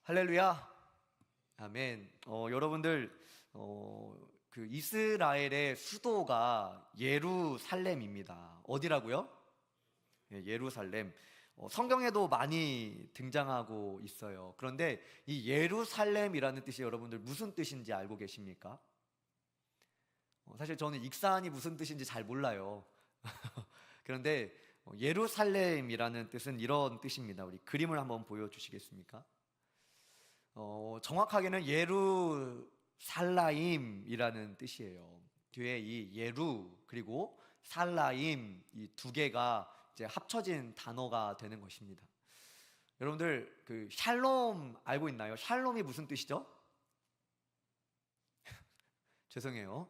할렐루야, 아멘. 여러분들, 그 이스라엘의 수도가 예루살렘입니다. 어디라고요? 예, 예루살렘. 성경에도 많이 등장하고 있어요. 그런데 이 예루살렘이라는 뜻이 여러분들 무슨 뜻인지 알고 계십니까? 사실 저는 익산이 무슨 뜻인지 잘 몰라요. 그런데 예루살렘이라는 뜻은 이런 뜻입니다. 우리 그림을 한번 보여주시겠습니까? 정확하게는 예루살라임이라는 뜻이에요. 뒤에 이 예루 그리고 살라임 이 두 개가 이제 합쳐진 단어가 되는 것입니다. 여러분들 그 샬롬 알고 있나요? 샬롬이 무슨 뜻이죠? 죄송해요.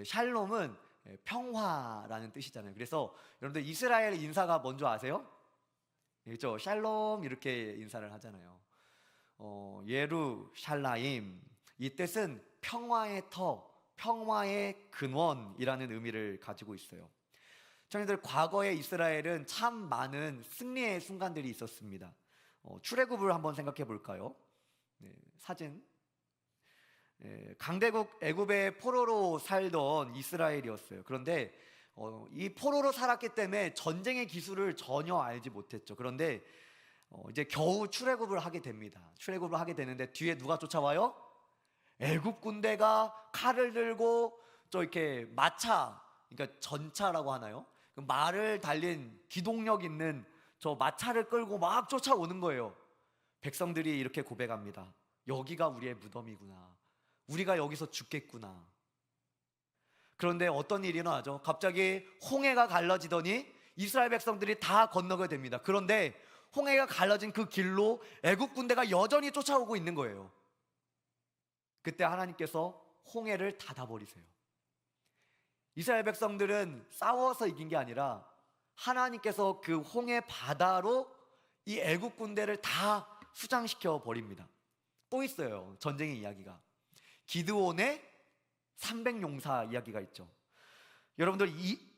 샬롬은 평화라는 뜻이잖아요. 그래서 여러분들 이스라엘 인사가 뭔지 아세요? 그렇죠? 샬롬 이렇게 인사를 하잖아요. 예루샬라임 이 뜻은 평화의 터, 평화의 근원이라는 의미를 가지고 있어요. 청년들, 과거의 이스라엘은 참 많은 승리의 순간들이 있었습니다. 출애굽을 한번 생각해 볼까요? 네, 사진. 강대국 애굽의 포로로 살던 이스라엘이었어요. 그런데 이 포로로 살았기 때문에 전쟁의 기술을 전혀 알지 못했죠. 그런데 이제 겨우 출애굽을 하게 됩니다. 출애굽을 하게 되는데 뒤에 누가 쫓아와요? 애굽 군대가 칼을 들고 이렇게 마차, 그러니까 전차라고 하나요? 그 말을 달린 기동력 있는 저 마차를 끌고 막 쫓아오는 거예요. 백성들이 이렇게 고백합니다. 여기가 우리의 무덤이구나. 우리가 여기서 죽겠구나. 그런데 어떤 일이 일어나죠? 갑자기 홍해가 갈라지더니 이스라엘 백성들이 다 건너게 됩니다. 그런데 홍해가 갈라진 그 길로 애국 군대가 여전히 쫓아오고 있는 거예요. 그때 하나님께서 홍해를 닫아버리세요. 이스라엘 백성들은 싸워서 이긴 게 아니라 하나님께서 그 홍해 바다로 이 애국 군대를 다 수장시켜 버립니다. 또 있어요, 전쟁의 이야기가. 기드온의 300용사 이야기가 있죠. 여러분들,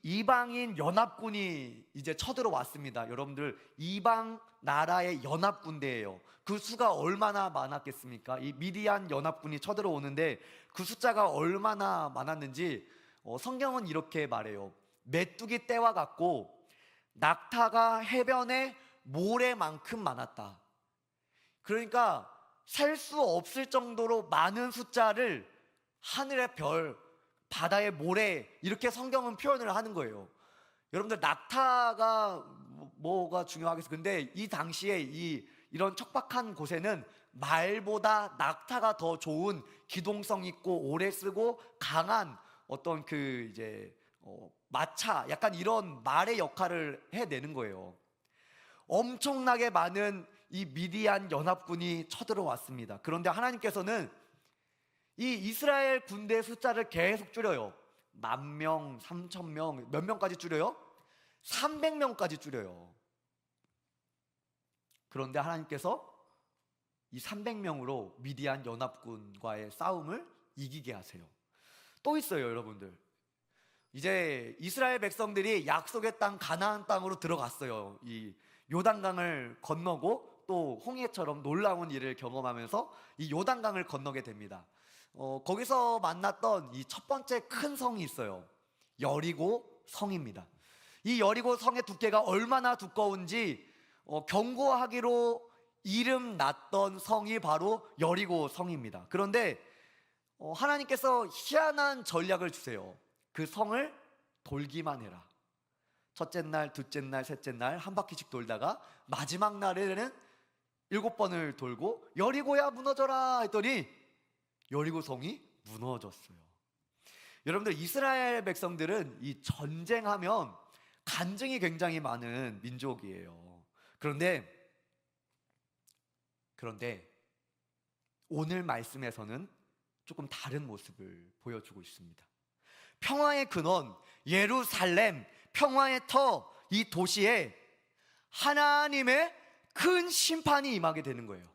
이방인 연합군이 이제 쳐들어왔습니다. 여러분들, 이방 나라의 연합군대예요. 그 수가 얼마나 많았겠습니까? 이 미디안 연합군이 쳐들어오는데 그 숫자가 얼마나 많았는지 성경은 이렇게 말해요. 메뚜기 떼와 같고 낙타가 해변에 모래만큼 많았다. 그러니까 셀 수 없을 정도로 많은 숫자를 하늘의 별, 바다의 모래, 이렇게 성경은 표현을 하는 거예요. 여러분들, 낙타가 뭐가 중요하겠어요? 근데 이 당시에 이런 척박한 곳에는 말보다 낙타가 더 좋은 기동성 있고 오래 쓰고 강한 어떤 그 이제 마차, 약간 이런 말의 역할을 해내는 거예요. 엄청나게 많은 이 미디안 연합군이 쳐들어왔습니다. 그런데 하나님께서는 이 이스라엘 군대 숫자를 계속 줄여요. 10,000명, 3,000명, 몇 명까지 줄여요? 300명까지 줄여요. 그런데 하나님께서 이 300명으로 미디안 연합군과의 싸움을 이기게 하세요. 또 있어요, 여러분들. 이제 이스라엘 백성들이 약속의 땅 가나안 땅으로 들어갔어요. 이 요단강을 건너고 또 홍해처럼 놀라운 일을 경험하면서 이 요단강을 건너게 됩니다. 거기서 만났던 이 첫 번째 큰 성이 있어요. 여리고 성입니다. 이 여리고 성의 두께가 얼마나 두꺼운지 경고하기로 이름 났던 성이 바로 여리고 성입니다. 그런데 하나님께서 희한한 전략을 주세요. 그 성을 돌기만 해라. 첫째 날, 둘째 날, 셋째 날 한 바퀴씩 돌다가 마지막 날에는 7번을 돌고 여리고야 무너져라 했더니 여리고 성이 무너졌어요. 여러분들, 이스라엘 백성들은 이 전쟁하면 간증이 굉장히 많은 민족이에요. 그런데 오늘 말씀에서는 조금 다른 모습을 보여주고 있습니다. 평화의 근원 예루살렘, 평화의 터, 이 도시에 하나님의 큰 심판이 임하게 되는 거예요.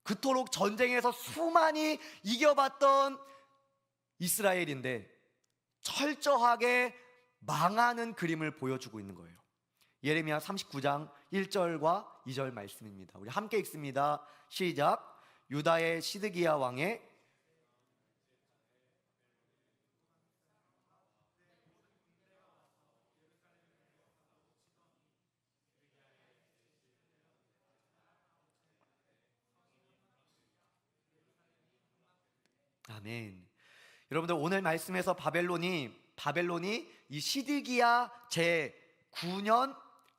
그토록 전쟁에서 수많이 이겨봤던 이스라엘인데 철저하게 망하는 그림을 보여주고 있는 거예요. 예레미야 39장 1절과 2절 말씀입니다. 우리 함께 읽습니다. 시작. 유다의 시드기야 왕의 아멘. 여러분들 오늘 말씀에서 바벨론이 이 시드기야 제 9년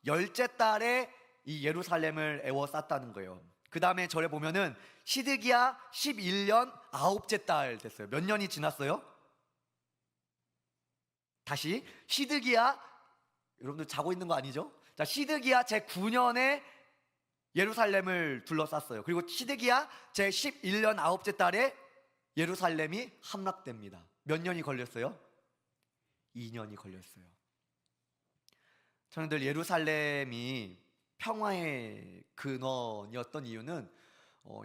열째 달에 이 예루살렘을 에워쌌다는 거예요. 그 다음에 절에 보면은 시드기야 11년 아홉째 달 됐어요. 몇 년이 지났어요? 다시 시드기야, 여러분들 자고 있는 거 아니죠? 자, 시드기야 제 9년에 예루살렘을 둘러쌌어요. 그리고 시드기야 제 11년 아홉째 달에 예루살렘이 함락됩니다. 몇 년이 걸렸어요? 2년이 걸렸어요. 저희들 예루살렘이 평화의 근원이었던 이유는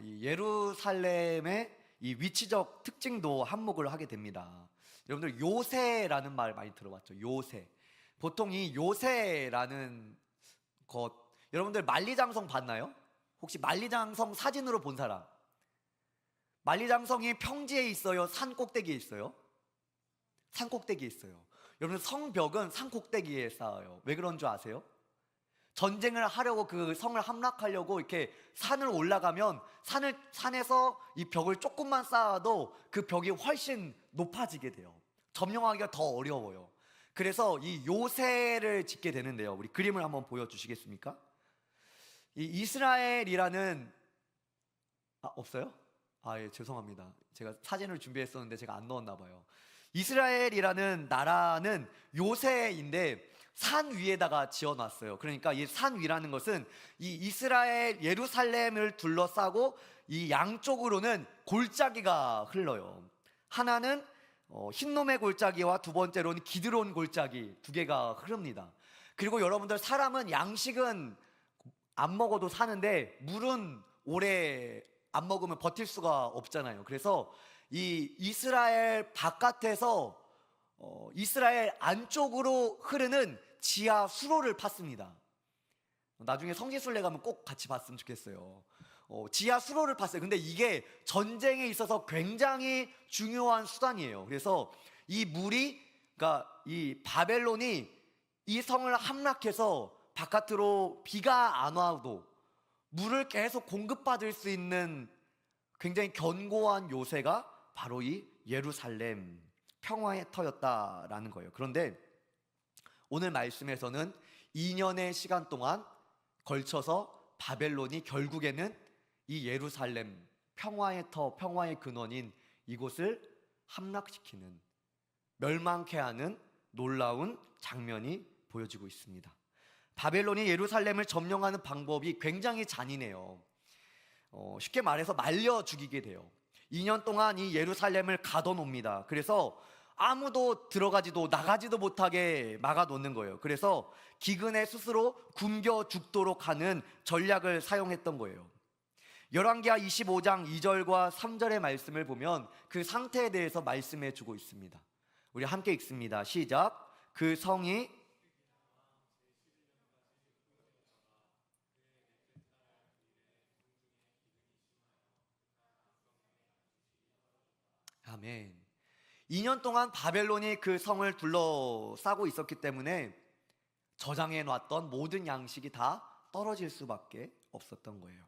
이 예루살렘의 이 위치적 특징도 한몫을 하게 됩니다. 여러분들 요새라는 말 많이 들어봤죠? 요새. 보통 이 요새라는 것, 여러분들 만리장성 봤나요? 혹시 만리장성 사진으로 본 사람? 만리장성이 평지에 있어요? 산 꼭대기에 있어요? 산 꼭대기에 있어요. 여러분 성벽은 산 꼭대기에 쌓아요. 왜 그런 줄 아세요? 전쟁을 하려고 그 성을 함락하려고 이렇게 산을 올라가면 산에서 이 벽을 조금만 쌓아도 그 벽이 훨씬 높아지게 돼요. 점령하기가 더 어려워요. 그래서 이 요새를 짓게 되는데요. 우리 그림을 한번 보여주시겠습니까? 이 이스라엘이라는 없어요? 예, 죄송합니다. 제가 사진을 준비했었는데 제가 안 넣었나 봐요. 이스라엘이라는 나라는 요새인데 산 위에다가 지어놨어요. 그러니까 이 산 위라는 것은 이 이스라엘 예루살렘을 둘러싸고 이 양쪽으로는 골짜기가 흘러요. 하나는 흰놈의 골짜기와 두 번째로는 기드론 골짜기 두 개가 흐릅니다. 그리고 여러분들 사람은 양식은 안 먹어도 사는데 물은 오래 안 먹으면 버틸 수가 없잖아요. 그래서 이 이스라엘 바깥에서 이스라엘 안쪽으로 흐르는 지하 수로를 팠습니다. 나중에 성지순례 가면 꼭 같이 봤으면 좋겠어요. 지하 수로를 팠어요. 근데 이게 전쟁에 있어서 굉장히 중요한 수단이에요. 그래서 이 물이, 그러니까 이 바벨론이 이 성을 함락해서 바깥으로 비가 안 와도 물을 계속 공급받을 수 있는 굉장히 견고한 요새가 바로 이 예루살렘 평화의 터였다라는 거예요. 그런데 오늘 말씀에서는 2년의 시간 동안 걸쳐서 바벨론이 결국에는 이 예루살렘 평화의 터, 평화의 근원인 이곳을 함락시키는, 멸망케 하는 놀라운 장면이 보여지고 있습니다. 바벨론이 예루살렘을 점령하는 방법이 굉장히 잔인해요. 쉽게 말해서 말려 죽이게 돼요. 2년 동안 이 예루살렘을 가둬놓습니다. 그래서 아무도 들어가지도 나가지도 못하게 막아놓는 거예요. 그래서 기근에 스스로 굶겨 죽도록 하는 전략을 사용했던 거예요. 열왕기하 25장 2절과 3절의 말씀을 보면 그 상태에 대해서 말씀해 주고 있습니다. 우리 함께 읽습니다. 시작. 그 성이 아멘. 2년 동안 바벨론이 그 성을 둘러싸고 있었기 때문에 저장해 놨던 모든 양식이 다 떨어질 수밖에 없었던 거예요.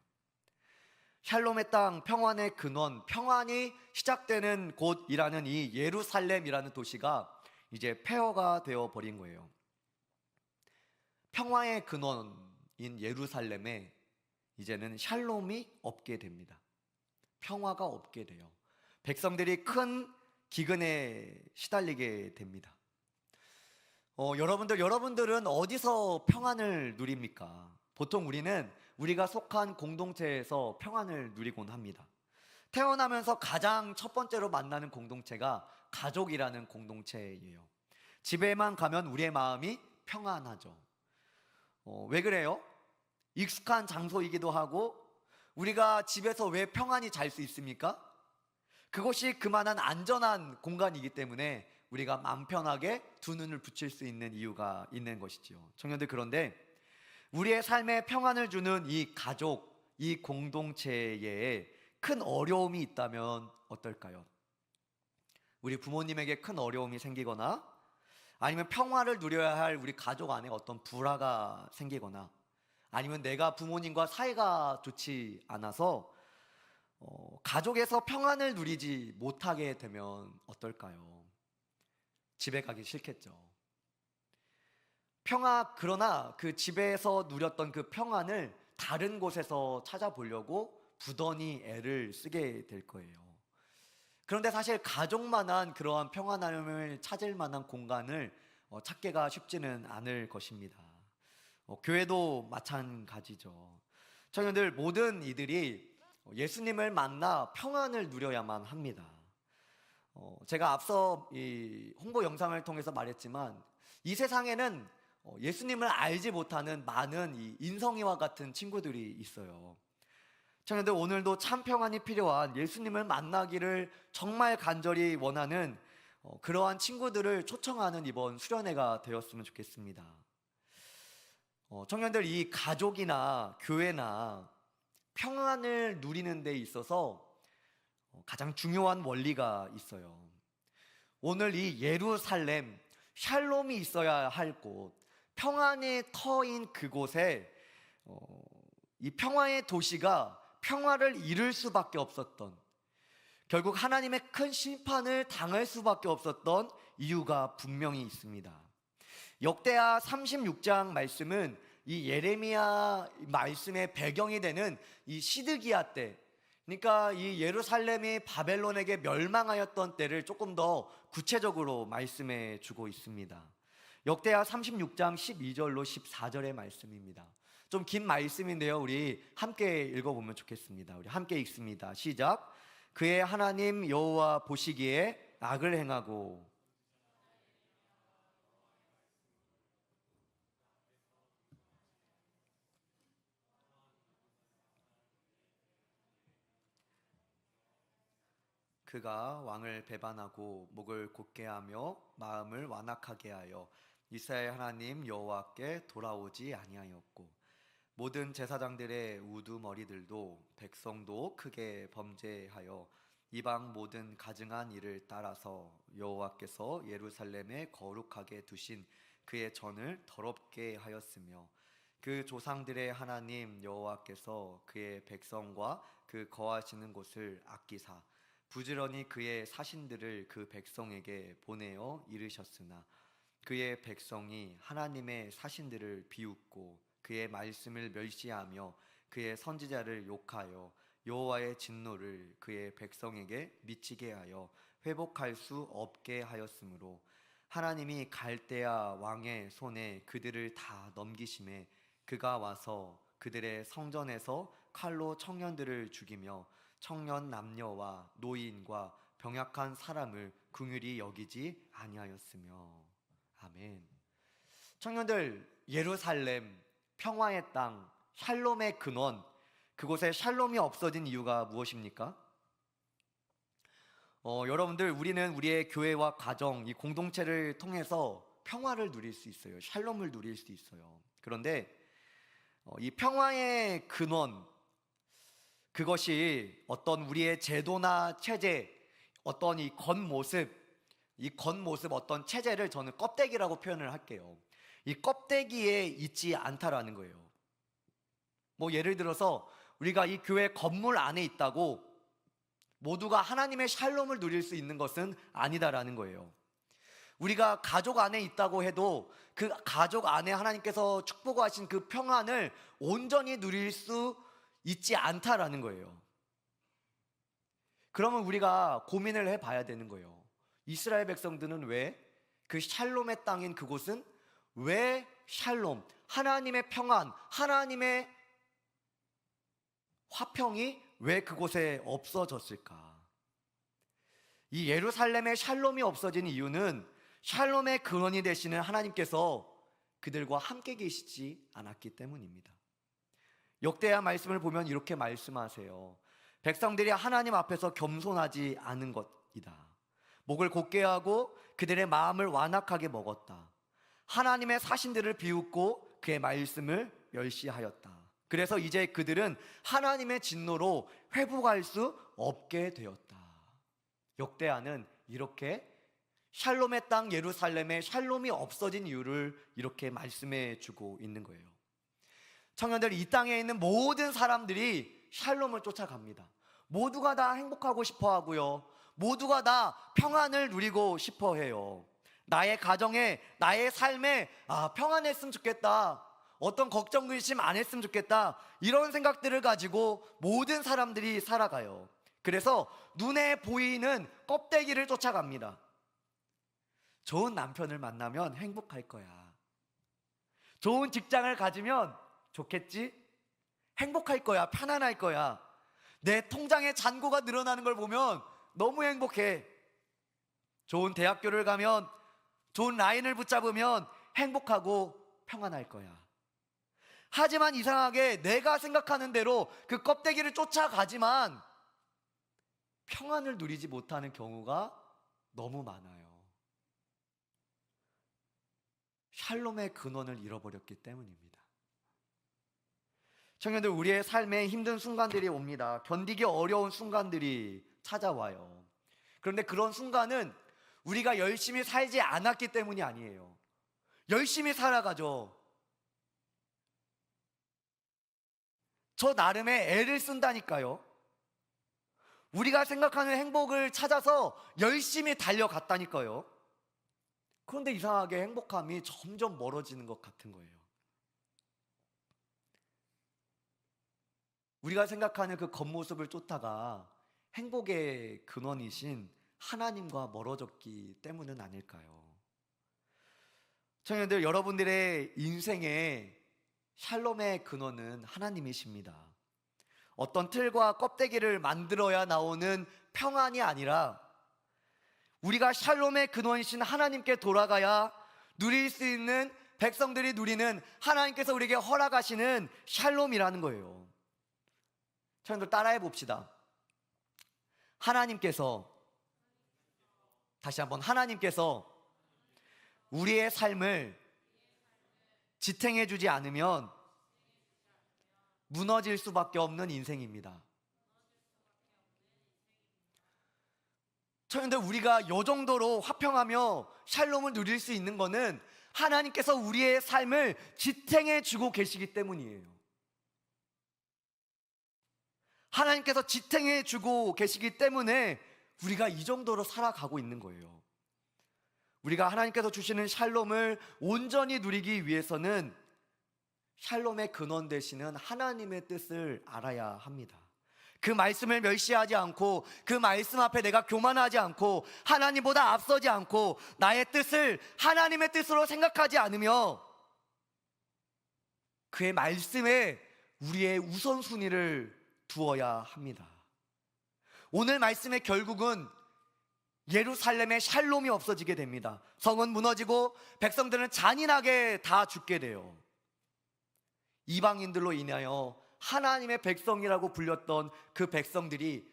샬롬의 땅, 평안의 근원, 평안이 시작되는 곳이라는 이 예루살렘이라는 도시가 이제 폐허가 되어 버린 거예요. 평화의 근원인 예루살렘에 이제는 샬롬이 없게 됩니다. 평화가 없게 돼요. 백성들이 큰 기근에 시달리게 됩니다. 여러분들은 어디서 평안을 누립니까? 보통 우리가 속한 공동체에서 평안을 누리곤 합니다. 태어나면서 가장 첫 번째로 만나는 공동체가 가족이라는 공동체예요. 집에만 가면 우리의 마음이 평안하죠. 왜 그래요? 익숙한 장소이기도 하고, 우리가 집에서 왜 평안히 잘 수 있습니까? 그것이 그만한 안전한 공간이기 때문에 우리가 마음 편하게 두 눈을 붙일 수 있는 이유가 있는 것이지요. 청년들, 그런데 우리의 삶에 평안을 주는 이 가족, 이 공동체에 큰 어려움이 있다면 어떨까요? 우리 부모님에게 큰 어려움이 생기거나, 아니면 평화를 누려야 할 우리 가족 안에 어떤 불화가 생기거나, 아니면 내가 부모님과 사이가 좋지 않아서 가족에서 평안을 누리지 못하게 되면 어떨까요? 집에 가기 싫겠죠. 그러나 그 집에서 누렸던 그 평안을 다른 곳에서 찾아보려고 부단히 애를 쓰게 될 거예요. 그런데 사실 가족만한 그러한 평안함을 찾을 만한 공간을 찾기가 쉽지는 않을 것입니다. 교회도 마찬가지죠. 청년들, 모든 이들이 예수님을 만나 평안을 누려야만 합니다. 제가 앞서 이 홍보 영상을 통해서 말했지만, 이 세상에는 예수님을 알지 못하는 많은 이 인성이와 같은 친구들이 있어요. 청년들, 오늘도 참 평안이 필요한, 예수님을 만나기를 정말 간절히 원하는 그러한 친구들을 초청하는 이번 수련회가 되었으면 좋겠습니다. 청년들, 이 가족이나 교회나 평안을 누리는 데 있어서 가장 중요한 원리가 있어요. 오늘 이 예루살렘, 샬롬이 있어야 할 곳, 평안의 터인 그곳에 이 평화의 도시가 평화를 잃을 수밖에 없었던, 결국 하나님의 큰 심판을 당할 수밖에 없었던 이유가 분명히 있습니다. 역대하 36장 말씀은 이 예레미야 말씀의 배경이 되는 이 시드기야 때, 그러니까 이 예루살렘이 바벨론에게 멸망하였던 때를 조금 더 구체적으로 말씀해 주고 있습니다. 역대하 36장 12절로 14절의 말씀입니다. 좀 긴 말씀인데요, 우리 함께 읽어보면 좋겠습니다. 우리 함께 읽습니다. 시작. 그의 하나님 여호와 보시기에 악을 행하고 그가 왕을 배반하고 목을 곧게 하며 마음을 완악하게 하여 이스라엘 하나님 여호와께 돌아오지 아니하였고, 모든 제사장들의 우두머리들도 백성도 크게 범죄하여 이방 모든 가증한 일을 따라서 여호와께서 예루살렘에 거룩하게 두신 그의 전을 더럽게 하였으며, 그 조상들의 하나님 여호와께서 그의 백성과 그 거하시는 곳을 아끼사 부지런히 그의 사신들을 그 백성에게 보내어 이르셨으나, 그의 백성이 하나님의 사신들을 비웃고 그의 말씀을 멸시하며 그의 선지자를 욕하여 여호와의 진노를 그의 백성에게 미치게 하여 회복할 수 없게 하였으므로, 하나님이 갈대아 왕의 손에 그들을 다 넘기심에 그가 와서 그들의 성전에서 칼로 청년들을 죽이며 청년 남녀와 노인과 병약한 사람을 긍휼히 여기지 아니하였으며. 아멘. 청년들, 예루살렘, 평화의 땅, 샬롬의 근원, 그곳에 샬롬이 없어진 이유가 무엇입니까? 여러분들, 우리는 우리의 교회와 가정, 이 공동체를 통해서 평화를 누릴 수 있어요. 샬롬을 누릴 수 있어요. 그런데 이 평화의 근원, 그것이 어떤 우리의 제도나 체제, 어떤 이 겉모습, 어떤 체제를 저는 껍데기라고 표현을 할게요. 이 껍데기에 있지 않다라는 거예요. 뭐 예를 들어서 우리가 이 교회 건물 안에 있다고 모두가 하나님의 샬롬을 누릴 수 있는 것은 아니다라는 거예요. 우리가 가족 안에 있다고 해도 그 가족 안에 하나님께서 축복하신 그 평안을 온전히 누릴 수 있지 않다라는 거예요. 그러면 우리가 고민을 해봐야 되는 거예요. 이스라엘 백성들은 왜 그 샬롬의 땅인 그곳은 왜 샬롬, 하나님의 평안, 하나님의 화평이 왜 그곳에 없어졌을까? 이 예루살렘의 샬롬이 없어진 이유는 샬롬의 근원이 되시는 하나님께서 그들과 함께 계시지 않았기 때문입니다. 역대하 말씀을 보면 이렇게 말씀하세요. 백성들이 하나님 앞에서 겸손하지 않은 것이다. 목을 곧게 하고 그들의 마음을 완악하게 먹었다. 하나님의 사신들을 비웃고 그의 말씀을 멸시하였다. 그래서 이제 그들은 하나님의 진노로 회복할 수 없게 되었다. 역대하는 이렇게 샬롬의 땅 예루살렘에 샬롬이 없어진 이유를 이렇게 말씀해 주고 있는 거예요. 청년들, 이 땅에 있는 모든 사람들이 샬롬을 쫓아갑니다. 모두가 다 행복하고 싶어 하고요, 모두가 다 평안을 누리고 싶어 해요. 나의 가정에, 나의 삶에 평안했으면 좋겠다, 어떤 걱정 근심 안 했으면 좋겠다, 이런 생각들을 가지고 모든 사람들이 살아가요. 그래서 눈에 보이는 껍데기를 쫓아갑니다. 좋은 남편을 만나면 행복할 거야, 좋은 직장을 가지면 좋겠지, 행복할 거야, 편안할 거야, 내 통장에 잔고가 늘어나는 걸 보면 너무 행복해, 좋은 대학교를 가면, 좋은 라인을 붙잡으면 행복하고 평안할 거야. 하지만 이상하게 내가 생각하는 대로 그 껍데기를 쫓아가지만 평안을 누리지 못하는 경우가 너무 많아요. 샬롬의 근원을 잃어버렸기 때문입니다. 청년들, 우리의 삶에 힘든 순간들이 옵니다. 견디기 어려운 순간들이 찾아와요. 그런데 그런 순간은 우리가 열심히 살지 않았기 때문이 아니에요. 열심히 살아가죠. 저 나름의 애를 쓴다니까요. 우리가 생각하는 행복을 찾아서 열심히 달려갔다니까요. 그런데 이상하게 행복함이 점점 멀어지는 것 같은 거예요. 우리가 생각하는 그 겉모습을 쫓다가 행복의 근원이신 하나님과 멀어졌기 때문은 아닐까요? 청년들, 여러분들의 인생의 샬롬의 근원은 하나님이십니다. 어떤 틀과 껍데기를 만들어야 나오는 평안이 아니라 우리가 샬롬의 근원이신 하나님께 돌아가야 누릴 수 있는, 백성들이 누리는, 하나님께서 우리에게 허락하시는 샬롬이라는 거예요. 청년들, 따라해 봅시다. 하나님께서, 다시 한번, 하나님께서 우리의 삶을 지탱해 주지 않으면 무너질 수밖에 없는 인생입니다. 청년들, 우리가 이 정도로 화평하며 샬롬을 누릴 수 있는 것은 하나님께서 우리의 삶을 지탱해 주고 계시기 때문이에요. 하나님께서 지탱해 주고 계시기 때문에 우리가 이 정도로 살아가고 있는 거예요. 우리가 하나님께서 주시는 샬롬을 온전히 누리기 위해서는 샬롬의 근원 되시는 하나님의 뜻을 알아야 합니다. 그 말씀을 멸시하지 않고, 그 말씀 앞에 내가 교만하지 않고, 하나님보다 앞서지 않고, 나의 뜻을 하나님의 뜻으로 생각하지 않으며 그의 말씀에 우리의 우선순위를 두어야 합니다. 오늘 말씀의 결국은 예루살렘의 샬롬이 없어지게 됩니다. 성은 무너지고 백성들은 잔인하게 다 죽게 돼요. 이방인들로 인하여 하나님의 백성이라고 불렸던 그 백성들이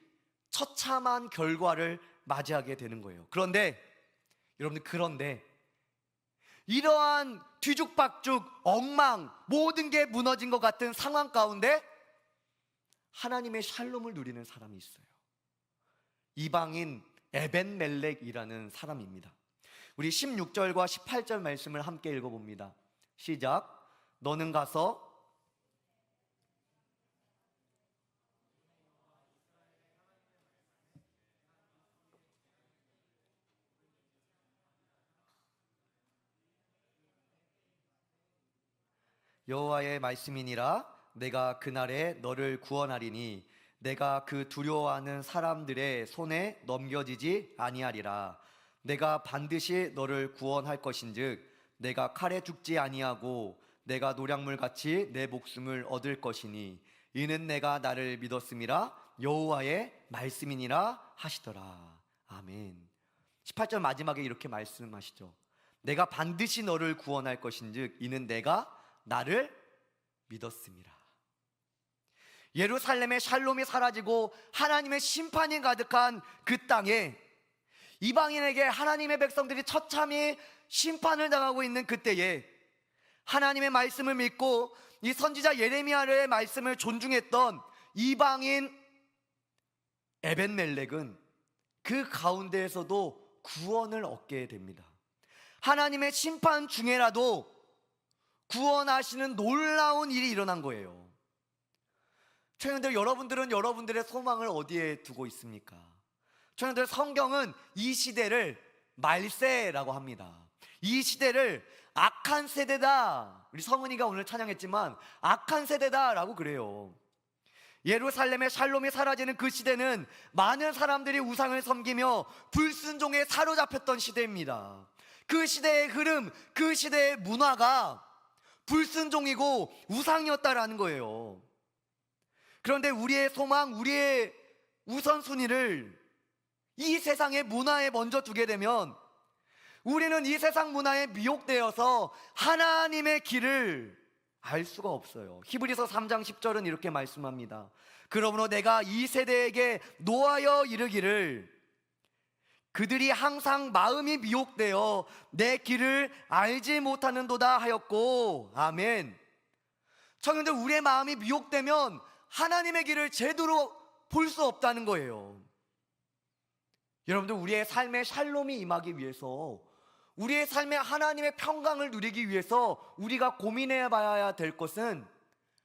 처참한 결과를 맞이하게 되는 거예요. 그런데 여러분들, 그런데 이러한 뒤죽박죽, 엉망, 모든 게 무너진 것 같은 상황 가운데 하나님의 샬롬을 누리는 사람이 있어요. 이방인 에벤멜렉이라는 사람입니다. 우리 16절과 18절 말씀을 함께 읽어봅니다. 시작. 너는 가서 여호와의 말씀이니라. 내가 그날에 너를 구원하리니 내가 그 두려워하는 사람들의 손에 넘겨지지 아니하리라. 내가 반드시 너를 구원할 것인즉 내가 칼에 죽지 아니하고 내가 노략물같이 내 목숨을 얻을 것이니 이는 내가 나를 믿었음이라. 여호와의 말씀이니라 하시더라. 아멘. 18절 마지막에 이렇게 말씀하시죠. 내가 반드시 너를 구원할 것인즉 이는 내가 나를 믿었음이라. 예루살렘의 샬롬이 사라지고 하나님의 심판이 가득한 그 땅에 이방인에게 하나님의 백성들이 처참히 심판을 당하고 있는 그때에 하나님의 말씀을 믿고 이 선지자 예레미야의 말씀을 존중했던 이방인 에벤멜렉은 그 가운데에서도 구원을 얻게 됩니다. 하나님의 심판 중에라도 구원하시는 놀라운 일이 일어난 거예요. 청년들, 여러분들은 여러분들의 소망을 어디에 두고 있습니까? 청년들, 성경은 이 시대를 말세라고 합니다. 이 시대를 악한 세대다, 우리 성은이가 오늘 찬양했지만 악한 세대다라고 그래요. 예루살렘의 샬롬이 사라지는 그 시대는 많은 사람들이 우상을 섬기며 불순종에 사로잡혔던 시대입니다. 그 시대의 흐름, 그 시대의 문화가 불순종이고 우상이었다라는 거예요. 그런데 우리의 소망, 우리의 우선순위를 이 세상의 문화에 먼저 두게 되면 우리는 이 세상 문화에 미혹되어서 하나님의 길을 알 수가 없어요. 히브리서 3장 10절은 이렇게 말씀합니다. 그러므로 내가 이 세대에게 노하여 이르기를 그들이 항상 마음이 미혹되어 내 길을 알지 못하는도다 하였고. 아멘. 청년들, 우리의 마음이 미혹되면 하나님의 길을 제대로 볼 수 없다는 거예요. 여러분들, 우리의 삶에 샬롬이 임하기 위해서, 우리의 삶에 하나님의 평강을 누리기 위해서 우리가 고민해 봐야 될 것은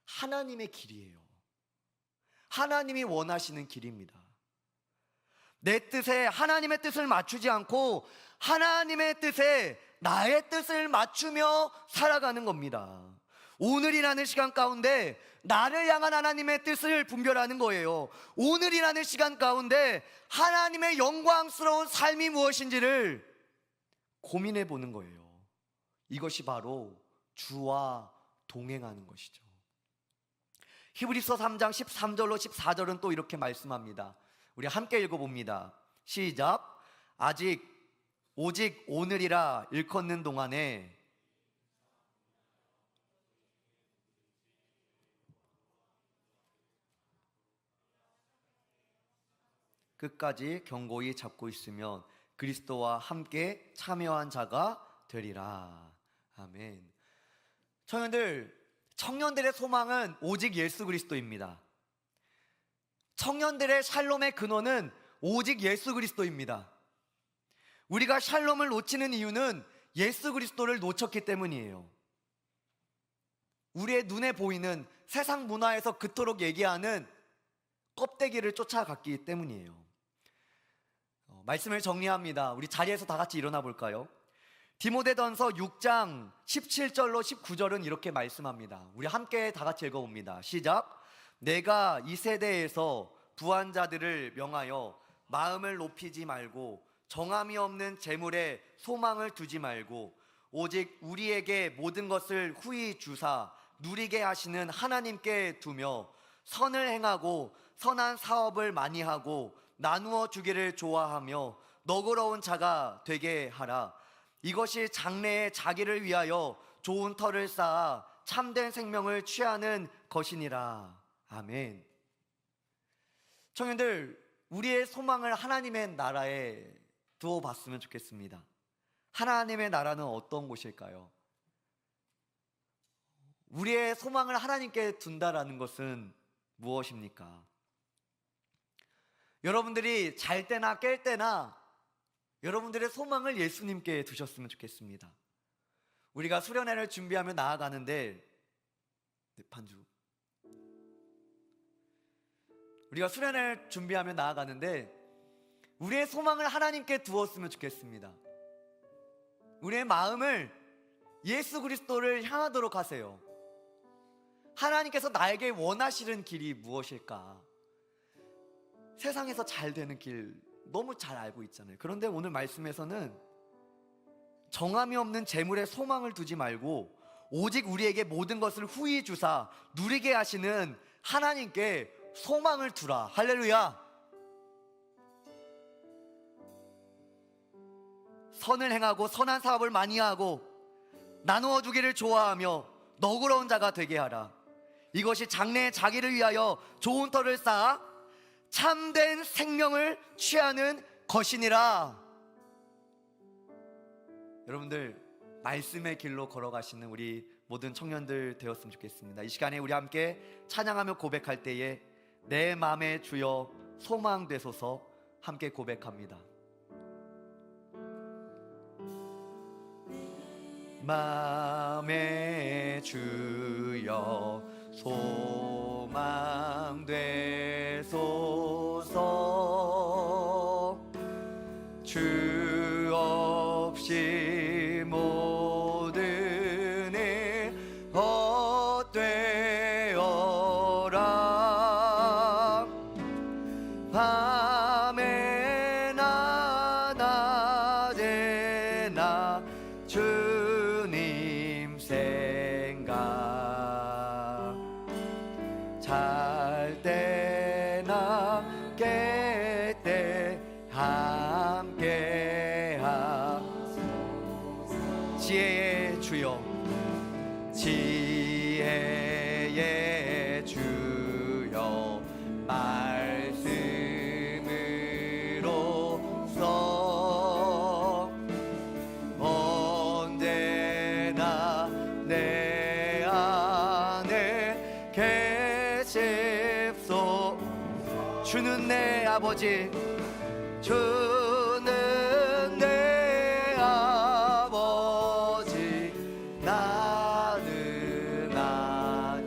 하나님의 길이에요. 하나님이 원하시는 길입니다. 내 뜻에 하나님의 뜻을 맞추지 않고 하나님의 뜻에 나의 뜻을 맞추며 살아가는 겁니다. 오늘이라는 시간 가운데 나를 향한 하나님의 뜻을 분별하는 거예요. 오늘이라는 시간 가운데 하나님의 영광스러운 삶이 무엇인지를 고민해 보는 거예요. 이것이 바로 주와 동행하는 것이죠. 히브리서 3장 13절로 14절은 또 이렇게 말씀합니다. 우리 함께 읽어봅니다. 시작. 오직 오늘이라 일컫는 동안에 끝까지 견고히 잡고 있으면 그리스도와 함께 참여한 자가 되리라. 아멘. 청년들의 소망은 오직 예수 그리스도입니다. 청년들의 샬롬의 근원은 오직 예수 그리스도입니다. 우리가 샬롬을 놓치는 이유는 예수 그리스도를 놓쳤기 때문이에요. 우리의 눈에 보이는 세상 문화에서 그토록 얘기하는 껍데기를 쫓아갔기 때문이에요. 말씀을 정리합니다. 우리 자리에서 다 같이 일어나 볼까요? 디모데전서 6장 17절로 19절은 이렇게 말씀합니다. 우리 함께 다 같이 읽어봅니다. 시작. 내가 이 세대에서 부한 자들을 명하여 마음을 높이지 말고 정함이 없는 재물에 소망을 두지 말고 오직 우리에게 모든 것을 후히 주사 누리게 하시는 하나님께 두며 선을 행하고 선한 사업을 많이 하고 나누어 주기를 좋아하며 너그러운 자가 되게 하라. 이것이 장래에 자기를 위하여 좋은 터를 쌓아 참된 생명을 취하는 것이니라. 아멘. 청년들, 우리의 소망을 하나님의 나라에 두어 봤으면 좋겠습니다. 하나님의 나라는 어떤 곳일까요? 우리의 소망을 하나님께 둔다라는 것은 무엇입니까? 여러분들이 잘 때나 깰 때나 여러분들의 소망을 예수님께 두셨으면 좋겠습니다. 우리가 수련회를 준비하며 나아가는데 우리가 수련회를 준비하며 나아가는데 우리의 소망을 하나님께 두었으면 좋겠습니다. 우리의 마음을 예수 그리스도를 향하도록 하세요. 하나님께서 나에게 원하시는 길이 무엇일까? 세상에서 잘 되는 길 너무 잘 알고 있잖아요. 그런데 오늘 말씀에서는 정함이 없는 재물에 소망을 두지 말고 오직 우리에게 모든 것을 후히 주사 누리게 하시는 하나님께 소망을 두라. 할렐루야. 선을 행하고 선한 사업을 많이 하고 나누어 주기를 좋아하며 너그러운 자가 되게 하라. 이것이 장래에 자기를 위하여 좋은 터를 쌓아 참된 생명을 취하는 것이니라. 여러분들, 말씀의 길로 걸어가시는 우리 모든 청년들 되었으면 좋겠습니다. 이 시간에 우리 함께 찬양하며 고백할 때에 내 맘에 주여 소망 되소서 함께 고백합니다. 맘에 주여 소망 되소서 주 없이 모든 일 헛되어라 밤에나 낮에나 주님 생각 잘 때나 깰 때 함께하 지혜의 주여 지혜의 주여 말씀으로써 언제나 내 안에 계십소 주는 내 아버지 주는 내 아버지 나는 아들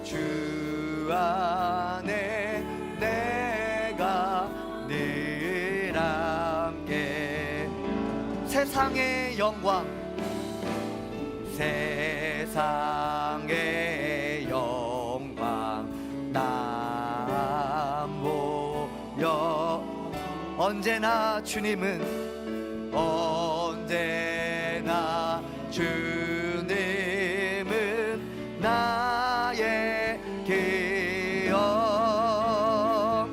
주 안에 내가 늘 함께 세상의 영광 세상의 영광 나 모여 언제나 주님은 언제나 주님은 나의 기억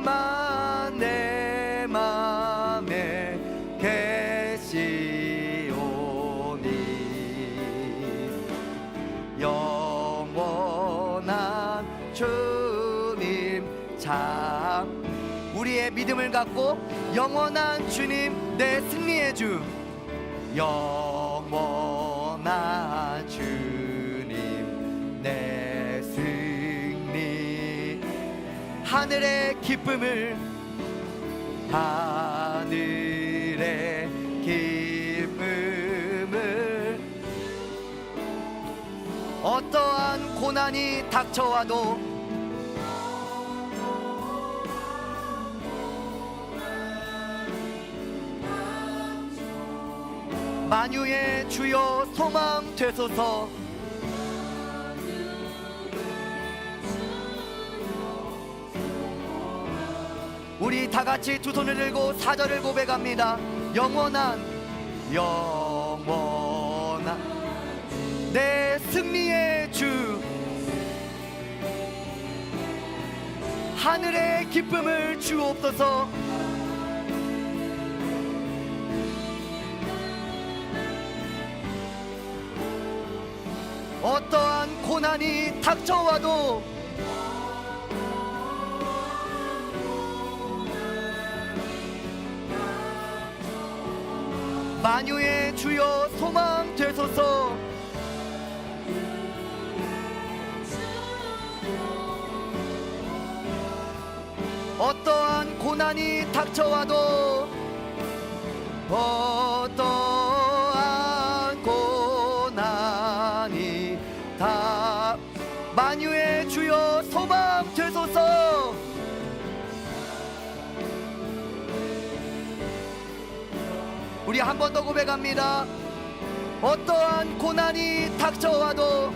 주님만 내 맘에 계시오니 영원한 주님 참 우리의 믿음을 갖고 영원한 주님 내 승리의 주 영원한 주님 내 승리 하늘의 기쁨을 하늘의 기쁨을 어떠한 고난이 닥쳐와도 만유의 주여 소망 되소서 우리 다같이 두 손을 들고 4절을 고백합니다. 영원한 내 승리의 주 하늘의 기쁨을 주옵소서 어떠한 고난이 닥쳐와도 만유의 주여 소망 되소서 어떠한 고난이 닥쳐와도 어떠한 고난이 다 만유의 주여 소망 되소서 우리 한 번 더 고백합니다. 어떠한 고난이 닥쳐와도